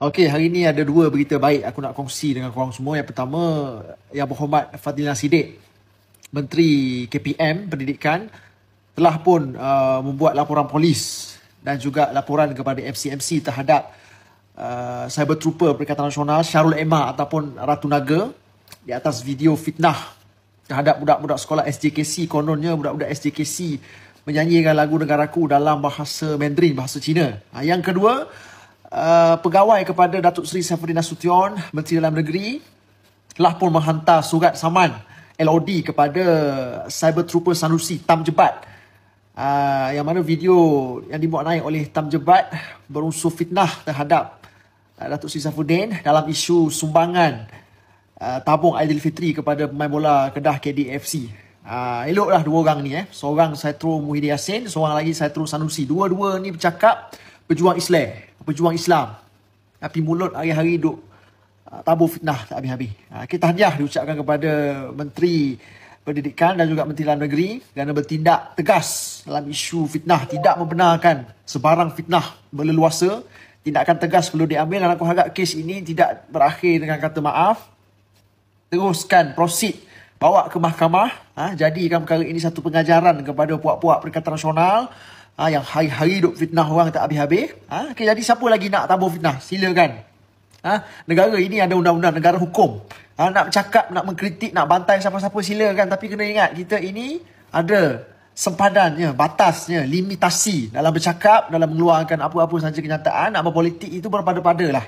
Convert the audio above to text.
Okey, hari ni ada dua berita baik aku nak kongsi dengan korang semua. Yang pertama, Yang Berhormat Fadlina Siddiq, Menteri KPM Pendidikan, telah pun membuat laporan polis dan juga laporan kepada MCMC terhadap Cyber Trooper Perikatan Nasional Syarul Emma ataupun Ratu Naga di atas video fitnah terhadap budak-budak sekolah SJKC. Kononnya budak-budak SJKC menyanyikan lagu Negaraku dalam bahasa Mandarin, bahasa Cina. Yang kedua, pegawai kepada Datuk Seri Saifuddin Nasution, Menteri Dalam Negeri, telah pun menghantar surat saman LOD kepada Cyber Trooper Sanusi Tam Jebat, yang mana video yang dimuat naik oleh Tam Jebat berunsur fitnah terhadap Datuk Seri Saifuddin dalam isu sumbangan tabung Aidilfitri kepada pemain bola Kedah KDFC. Eloklah dua orang ni, seorang Saitro Muhyiddin Yassin, seorang lagi Saitro Sanusi. Dua-dua ni bercakap pejuang Islam, tapi mulut hari-hari duk tabur fitnah tak habis-habis. Kita tahniah diucapkan kepada Menteri Pendidikan dan juga Menteri Dalam Negeri kerana bertindak tegas dalam isu fitnah, tidak membenarkan sebarang fitnah berleluasa. Tindakan tegas perlu diambil dan aku harap kes ini tidak berakhir dengan kata maaf. Teruskan, proceed, bawa ke mahkamah. Jadikan perkara ini satu pengajaran kepada puak-puak Perikatan Nasional yang hari-hari duk fitnah orang tak habis-habis. Okay, jadi siapa lagi nak tabur fitnah? Silakan. Negara ini ada undang-undang, negara hukum. Nak bercakap, nak mengkritik, nak bantai siapa-siapa silakan. Tapi kena ingat, kita ini ada sempadannya, batasnya, limitasi dalam bercakap, dalam mengeluarkan apa-apa saja kenyataan. Nak berpolitik itu berpada-pada lah.